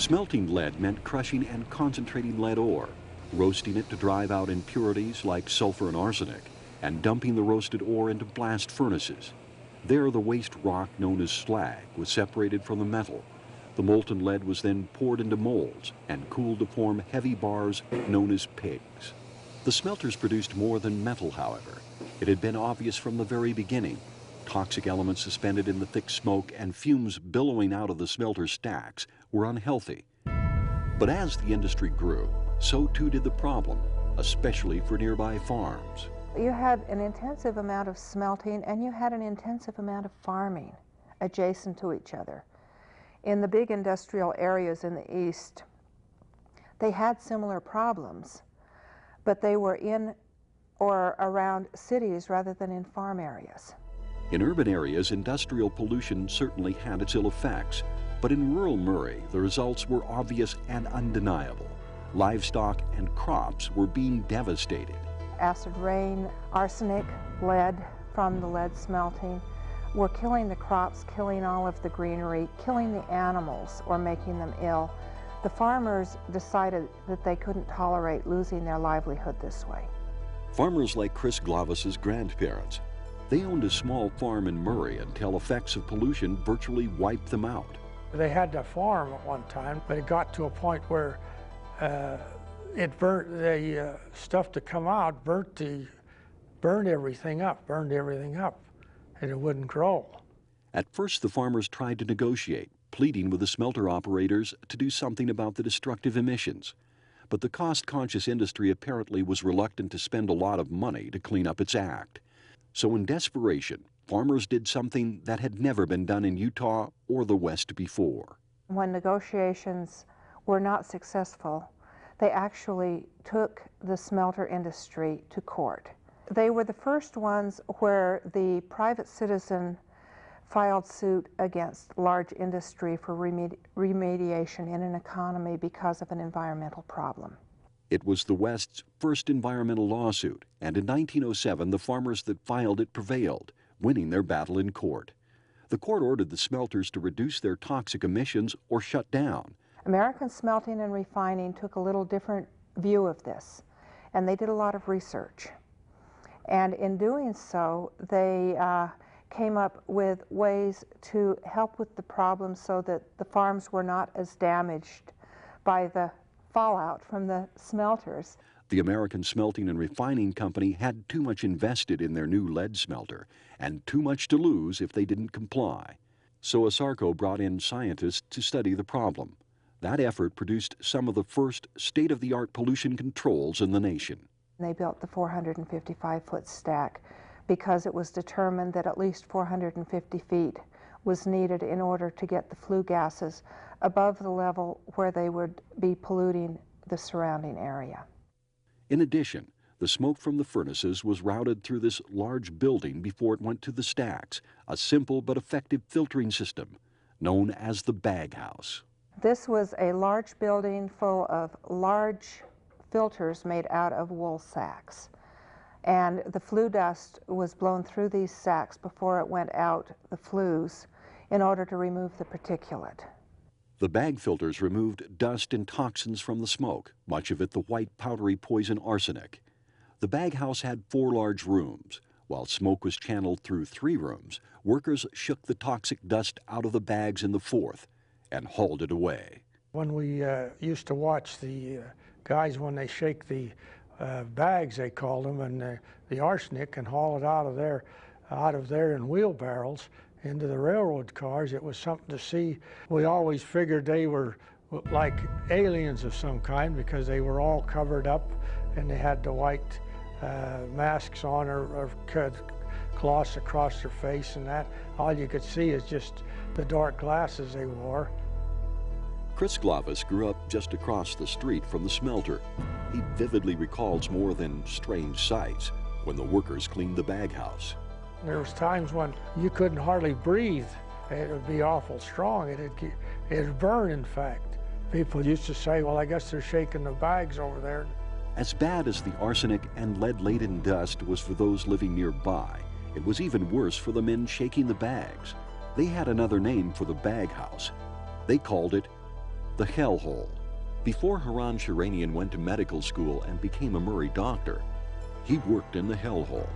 Smelting lead meant crushing and concentrating lead ore, roasting it to drive out impurities like sulfur and arsenic, and dumping the roasted ore into blast furnaces. There, the waste rock known as slag was separated from the metal. The molten lead was then poured into molds and cooled to form heavy bars known as pigs. The smelters produced more than metal, however. It had been obvious from the very beginning. Toxic elements suspended in the thick smoke and fumes billowing out of the smelter stacks were unhealthy. But as the industry grew, so too did the problem, especially for nearby farms. You had an intensive amount of smelting and you had an intensive amount of farming adjacent to each other. In the big industrial areas in the east, they had similar problems, but they were in or around cities rather than in farm areas. In urban areas, industrial pollution certainly had its ill effects, but in rural Murray, the results were obvious and undeniable. Livestock and crops were being devastated. Acid rain, arsenic, lead from the lead smelting were killing the crops, killing all of the greenery, killing the animals or making them ill. The farmers decided that they couldn't tolerate losing their livelihood this way. Farmers like Chris Glavis's grandparents, they owned a small farm in Murray until effects of pollution virtually wiped them out. They had to farm at one time, but it got to a point where it burnt the stuff to come out, burned everything up, and it wouldn't grow. At first, the farmers tried to negotiate, pleading with the smelter operators to do something about the destructive emissions. But the cost-conscious industry apparently was reluctant to spend a lot of money to clean up its act. So in desperation, farmers did something that had never been done in Utah or the West before. When negotiations were not successful, they actually took the smelter industry to court. They were the first ones where the private citizen filed suit against large industry for remediation in an economy because of an environmental problem. It was the West's first environmental lawsuit, and in 1907 the farmers that filed it prevailed, winning their battle in court. The court ordered the smelters to reduce their toxic emissions or shut down. American Smelting and Refining took a little different view of this, and they did a lot of research. And in doing so, they came up with ways to help with the problem so that the farms were not as damaged by the fallout from the smelters. The American Smelting and Refining Company had too much invested in their new lead smelter and too much to lose if they didn't comply. So ASARCO brought in scientists to study the problem. That effort produced some of the first state-of-the-art pollution controls in the nation. They built the 455-foot stack because it was determined that at least 450 feet was needed in order to get the flue gases above the level where they would be polluting the surrounding area. In addition, the smoke from the furnaces was routed through this large building before it went to the stacks, a simple but effective filtering system known as the bag house. This was a large building full of large filters made out of wool sacks. And the flue dust was blown through these sacks before it went out the flues in order to remove the particulate. The bag filters removed dust and toxins from the smoke, much of it the white powdery poison arsenic. The bag house had 4 large rooms. While smoke was channeled through 3 rooms, workers shook the toxic dust out of the bags in the 4th and hauled it away. When we used to watch the guys when they shake the bags, they called them, and the arsenic, and haul it out of there in wheelbarrows into the railroad cars, it was something to see. We always figured they were like aliens of some kind because they were all covered up and they had the white masks on or cloths across their face, and that all you could see is just the dark glasses they wore. Chris Glavis grew up just across the street from the smelter. He vividly recalls more than strange sights when the workers cleaned the bag house. There was times when you couldn't hardly breathe. It would be awful strong. It'd burn, in fact. People used to say, well, I guess they're shaking the bags over there. As bad as the arsenic and lead-laden dust was for those living nearby, it was even worse for the men shaking the bags. They had another name for the bag house. They called it the hellhole. Before Haran Shiranian went to medical school and became a Murray doctor, he worked in the hellhole.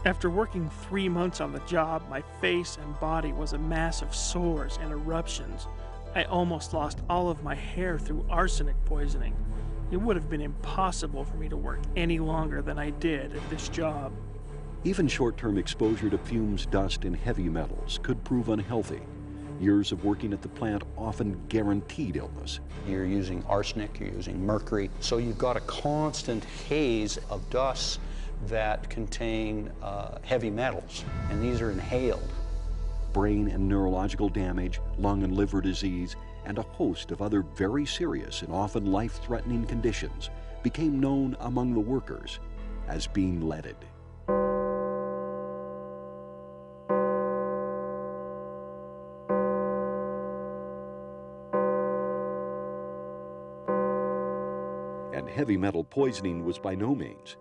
After working 3 months on the job, my face and body was a mass of sores and eruptions. I almost lost all of my hair through arsenic poisoning. It would have been impossible for me to work any longer than I did at this job. Even short-term exposure to fumes, dust, and heavy metals could prove unhealthy. Years of working at the plant often guaranteed illness. You're using arsenic, you're using mercury, so you've got a constant haze of dust that contain heavy metals, and these are inhaled. Brain and neurological damage, lung and liver disease, and a host of other very serious and often life-threatening conditions became known among the workers as being leaded. And heavy metal poisoning was by no means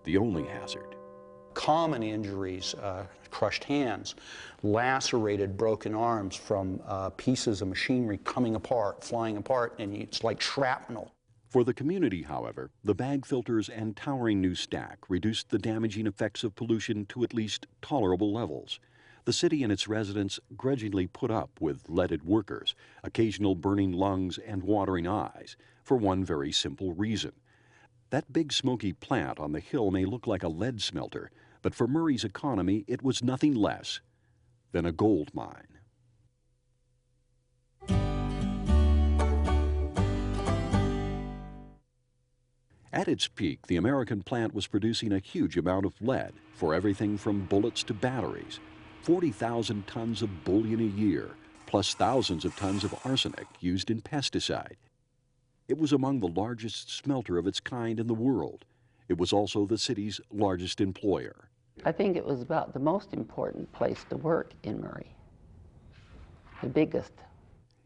the only hazard. Common injuries, crushed hands, lacerated broken arms from pieces of machinery coming apart, flying apart, and it's like shrapnel. For the community, however, the bag filters and towering new stack reduced the damaging effects of pollution to at least tolerable levels. The city and its residents grudgingly put up with leaded workers, occasional burning lungs and watering eyes, for one very simple reason. That big smoky plant on the hill may look like a lead smelter, but for Murray's economy, it was nothing less than a gold mine. At its peak, the American plant was producing a huge amount of lead for everything from bullets to batteries. 40,000 tons of bullion a year, plus thousands of tons of arsenic used in pesticide. It was among the largest smelter of its kind in the world. It was also the city's largest employer. I think it was about the most important place to work in Murray, the biggest.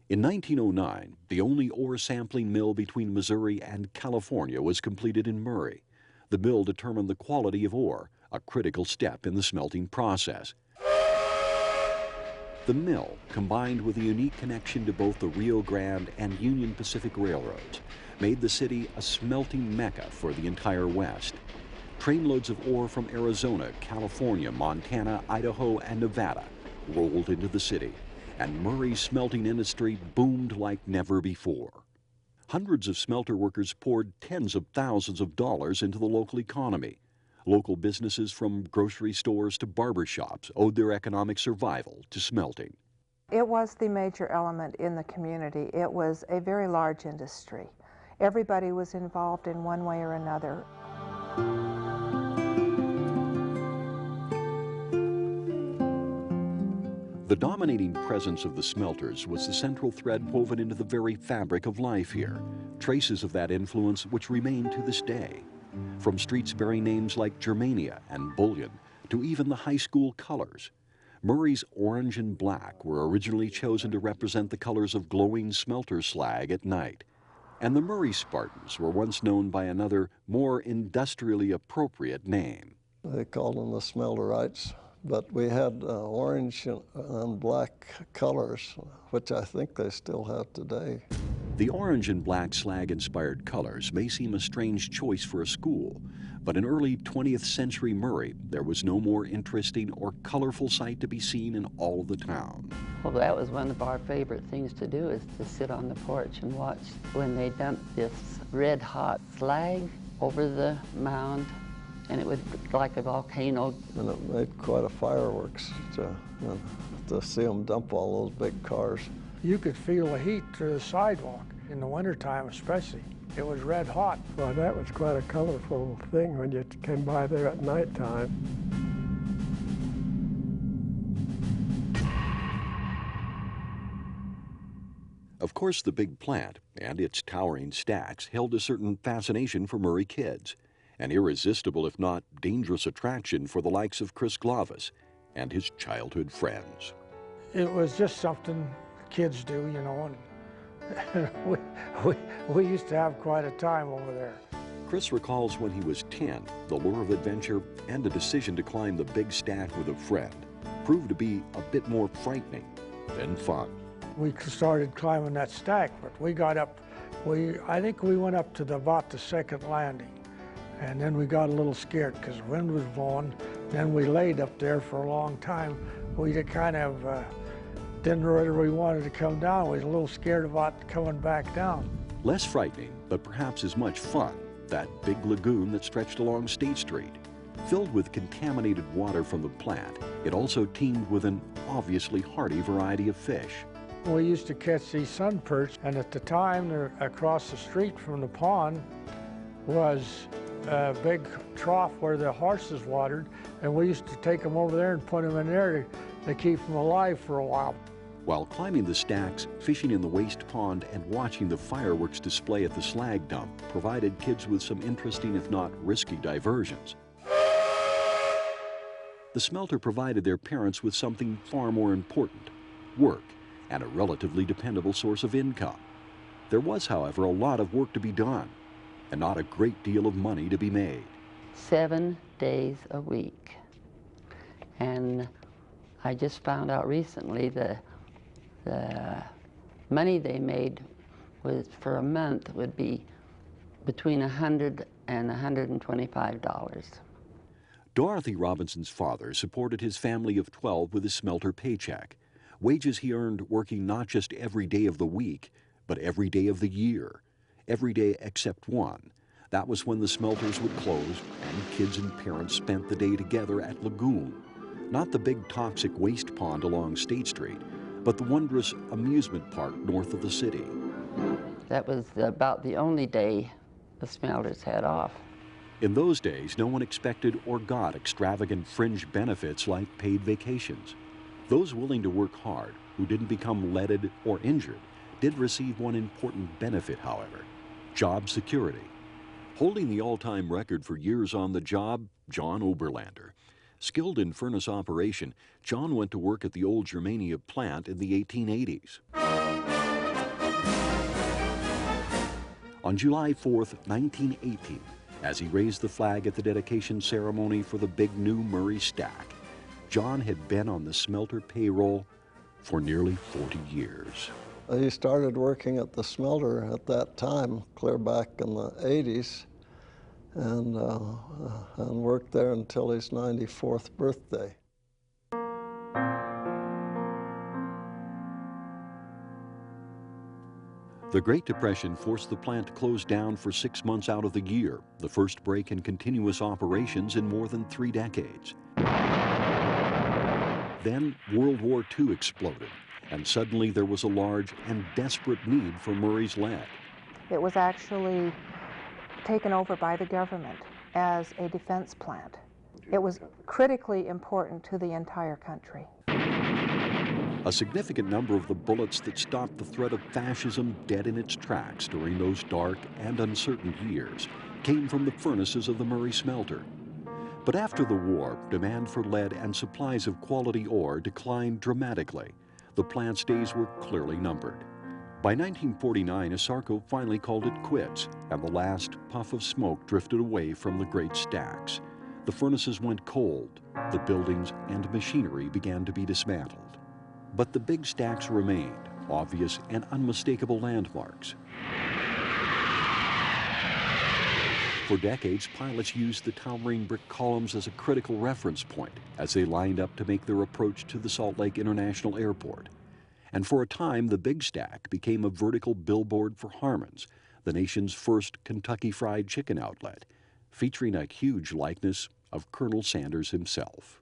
In 1909, the only ore sampling mill between Missouri and California was completed in Murray. The mill determined the quality of ore, a critical step in the smelting process. The mill, combined with a unique connection to both the Rio Grande and Union Pacific railroads, made the city a smelting mecca for the entire West. Trainloads of ore from Arizona, California, Montana, Idaho, and Nevada rolled into the city, and Murray's smelting industry boomed like never before. Hundreds of smelter workers poured tens of thousands of dollars into the local economy. Local businesses from grocery stores to barber shops owed their economic survival to smelting. It was the major element in the community. It was a very large industry. Everybody was involved in one way or another. The dominating presence of the smelters was the central thread woven into the very fabric of life here, traces of that influence which remain to this day. From streets bearing names like Germania and Bullion to even the high school colors. Murray's orange and black were originally chosen to represent the colors of glowing smelter slag at night. And the Murray Spartans were once known by another, more industrially appropriate name. They called them the smelterites, but we had orange and black colors, which I think they still have today. The orange and black slag-inspired colors may seem a strange choice for a school, but in early 20th century Murray, there was no more interesting or colorful sight to be seen in all of the town. Well, that was one of our favorite things to do, is to sit on the porch and watch when they dumped this red-hot slag over the mound, and it would look like a volcano. And it made quite a fireworks to see them dump all those big cars. You could feel the heat through the sidewalk, in the wintertime especially. It was red hot. Well, that was quite a colorful thing when you came by there at nighttime. Of course, the big plant and its towering stacks held a certain fascination for Murray kids, an irresistible if not dangerous attraction for the likes of Chris Glavis and his childhood friends. It was just something kids do, you know, and we used to have quite a time over there. Chris recalls when he was 10, the lure of adventure and a decision to climb the big stack with a friend proved to be a bit more frightening than fun. we started climbing that stack, but we got up, I think we went up to about the second landing. And then we got a little scared because the wind was blowing. Then we laid up there for a long time. We kind of didn't know whether we wanted to come down. We was a little scared about coming back down. Less frightening, but perhaps as much fun, that big lagoon that stretched along State Street. Filled with contaminated water from the plant, it also teemed with an obviously hardy variety of fish. We used to catch these sun perch, and at the time, across the street from the pond was a big trough where the horses watered, and we used to take them over there and put them in there to keep them alive for a while. While climbing the stacks, fishing in the waste pond, and watching the fireworks display at the slag dump provided kids with some interesting, if not risky, diversions. The smelter provided their parents with something far more important: work, and a relatively dependable source of income. There was, however, a lot of work to be done, and not a great deal of money to be made. 7 days a week. And I just found out recently the money they made was, for a month, would be between $100 and $125. Dorothy Robinson's father supported his family of 12 with a smelter paycheck, wages he earned working not just every day of the week, but every day of the year, every day except one. That was when the smelters would close and kids and parents spent the day together at Lagoon, not the big toxic waste pond along State Street, but the wondrous amusement park north of the city. That was about the only day the smelters had off. In those days, no one expected or got extravagant fringe benefits like paid vacations. Those willing to work hard, who didn't become leaded or injured, did receive one important benefit, however: job security. Holding the all-time record for years on the job, John Oberlander. Skilled in furnace operation, John went to work at the old Germania plant in the 1880s. On July 4th, 1918, as he raised the flag at the dedication ceremony for the big new Murray stack, John had been on the smelter payroll for nearly 40 years. He started working at the smelter at that time, clear back in the 80s, and worked there until his 94th birthday. The Great Depression forced the plant to close down for 6 months out of the year, the first break in continuous operations in more than 3 decades. Then World War II exploded, and suddenly there was a large and desperate need for Murray's lead. It was actually taken over by the government as a defense plant. It was critically important to the entire country. A significant number of the bullets that stopped the threat of fascism dead in its tracks during those dark and uncertain years came from the furnaces of the Murray smelter. But after the war, demand for lead and supplies of quality ore declined dramatically. The plant's days were clearly numbered. By 1949, ASARCO finally called it quits, and the last puff of smoke drifted away from the great stacks. The furnaces went cold, the buildings and machinery began to be dismantled. But the big stacks remained, obvious and unmistakable landmarks. For decades, pilots used the towering brick columns as a critical reference point as they lined up to make their approach to the Salt Lake International Airport. And for a time, the Big Stack became a vertical billboard for Harmon's, the nation's first Kentucky Fried Chicken outlet, featuring a huge likeness of Colonel Sanders himself.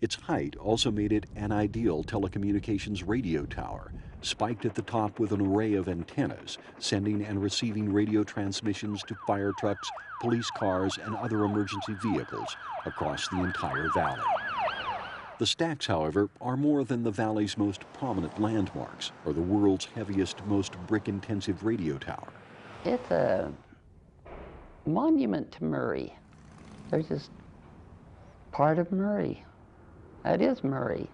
Its height also made it an ideal telecommunications radio tower, spiked at the top with an array of antennas, sending and receiving radio transmissions to fire trucks, police cars, and other emergency vehicles across the entire valley. The stacks, however, are more than the valley's most prominent landmarks or the world's heaviest, most brick-intensive radio tower. It's a monument to Murray. They're just part of Murray. That is Murray.